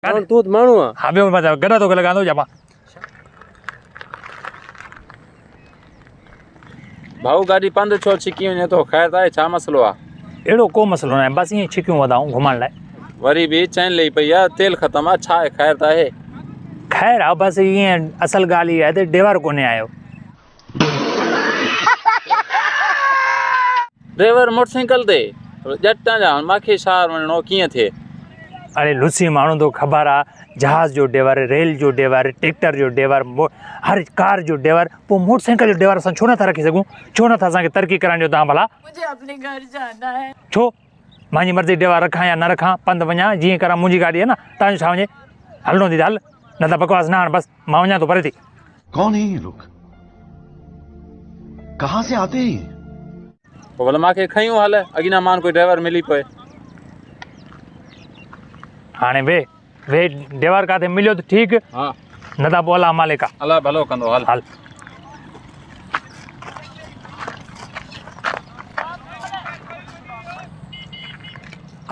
तू माण्हू आहे हा ॿियो मतिलबु गॾ थो लॻांदो जा मां भाऊ गाॾी पंधु छो छिकी वञे थो ख़ैर आहे छा मसइलो आहे अहिड़ो को मसइलो न आहे बसि ईअं छिकियूं वधाऊं घुमण लाइ वरी बि चइनि लही पई आहे तेल ख़तमु आहे छा आहे ख़ैर त आहे ख़ैर आहे बसि ईअं असल ॻाल्हि इहा आहे त ड्राइवर कोन्हे आयो ड्राइवर मोटरसाइकिल ते ॼटां जा मूंखे शहर वञिणो कीअं थिए अरे लुसी माण्हू तो ख़बर आहे जहाज़ जो ड्राइवर रेल जो ड्राइवर ट्रैक्टर जो ड्राइवर हर कार जो ड्राइवर पोइ मोटरसाइकिल जो ड्राइवर असां छो नथा रखी सघूं छो नथा असांखे तरक़ी कराइण जो तव्हां भला मुझे अपने घर जाना है छो मुंहिंजी मर्ज़ी ड्राइवर रखां या न रखां पंधु वञा जीअं करां मुंहिंजी गाॾी आहे न तव्हांजो छा वञे हलणो थी त हल न त बकवास न हाणे बसि मां वञा थो परे थी कौन है ये लोग कहाँ से आते हैं पोइ भला मूंखे खयूं हल अॻियां मान कोई ड्राइवर मिली पए हाणे वे ड्राइवर किथे मिलियो त ठीकु हा न त पोइ अलाह मालिक आहे अलाह भलो कंदो हल हल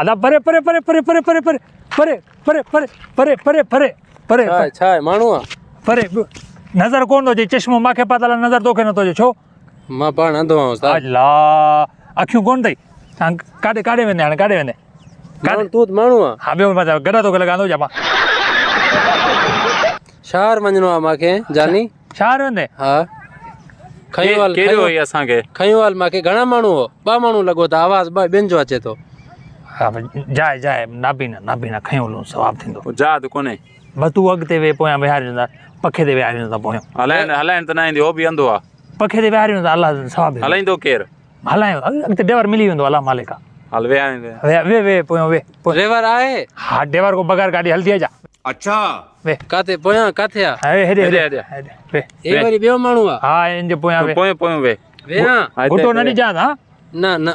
अदा परे परे परे परे परे परे परे परे परे परे परे परे परे परे छा आहे माण्हू आहे परे नज़र कोन थो अचे चश्मो मूंखे पता लॻा नज़र तोखे नथो अचे छो मां पाण अंधो आहियां उस्ताद अल्लाह अखियूं कोन अथई तव्हां काॾे वेंदे हाणे काॾे वेंदे तू माण्हू आहे हा ॿियो मतिलबु गॾ तोखे लॻांदो जा मां शहर वञिणो आहे मूंखे जानी शहर वेंदे हा खयूं कहिड़ो हुई असांखे खयूं हल मूंखे घणा माण्हू हो 2 माण्हू लॻो त आवाज़ ॿियनि जो अचे थो हा जाए जाए नाबीना खयूं हलूं सवाबु थींदो यादि कोन्हे बसि तूं अॻिते वेह पोयां विहारे वेंदा पखे ते विहारे वेंदा पोयां हलाइण त न ईंदी हो बि अंधो आहे पखे ते विहारे वेंदा अलाह सवाबु हलाईंदो केरु हलायो अॻिते ड्राइवर मिली वेंदो अलाह मालिक आहे हल वे पोयां वे ड्राइवर आहे हा ड्राइवर को बग़ैर गाॾी हलंदी आहे जा अच्छा वे काथे पोयां काथे आहे हेॾे वे ए वरी ॿियो माण्हू आहे हा इन जे पोयां वे पोयां वे घुटो न ॾिजां हा न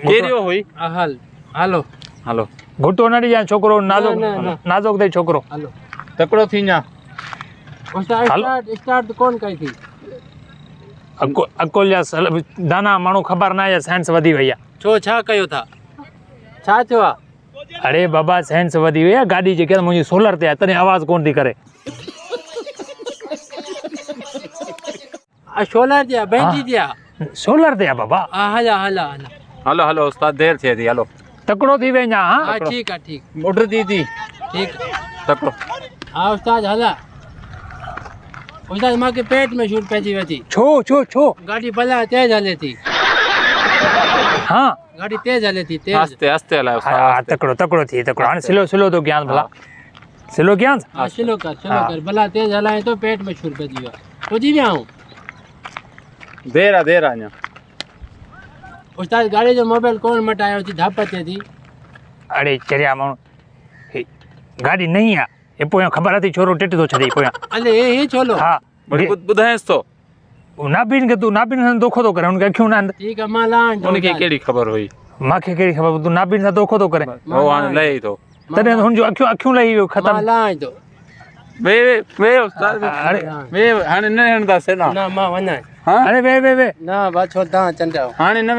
कहिड़ो हुई हल हलो हलो घुटो न ॾिजां छोकिरो नाज़ुक अथई छोकिरो हलो तकिड़ो थी वञा स्टार्ट कोन कई थी अकोल जा दाना माण्हू ख़बर न आहे साइंस वधी वई आहे छो छा कयो था छा थियो आहे अरे बाबा साइंस वधी वई आहे गाॾी जेकी आहे मुंहिंजी सोलर ते आहे तॾहिं आवाज़ कोन थी करे सोलर ते आहे बैटरी ते आहे सोलर ते आहे बाबा हलो हलो उस्ताद देर थिए थी हलो तकिड़ो थी वञा हा ठीकु आहे ठीकु मोटर थी ठीकु तकिड़ो हा उस्ताद हला उस्ताद मूंखे पेट में सूर पइजी वई थी छो गाड़ी भला तेज हले थी हाँ गाड़ी तेज हले थी तेज आस्ते हलायो हा तकिड़ो थी तकिड़ो हाणे स्लो तो ज्ञान भला स्लो ज्ञान हा स्लो कर भला तेज हलाए तो पेट में सूर पइजी वियो पुॼी विया आऊं देर आहे अञा उस्ताद गाड़ी जो मोबाइल कोन मटायो थी धाप थिए थी अरे चरिया माण्हू गाॾी नई आहे हे पोयां ख़बर अथई छोरो टेट थो छॾे पोयां अले हे छोलो हा ॿुधाएसि तो नाबीन खे तूं नाबीन सां दोखो थो करे हुनखे अखियूं न आहिनि ठीकु आहे मां लाण उनखे कहिड़ी ख़बर हुई मूंखे कहिड़ी ख़बर तूं नाबीन सां दोखो थो करे हो हाणे लहे थो तॾहिं हुनजो अखियूं लही वियो ख़तमु लाण थो वे उस्ताद वे हाणे न हणंदासीं न मां वञा अरे वे न बस छो तव्हां चंडाओ हाणे न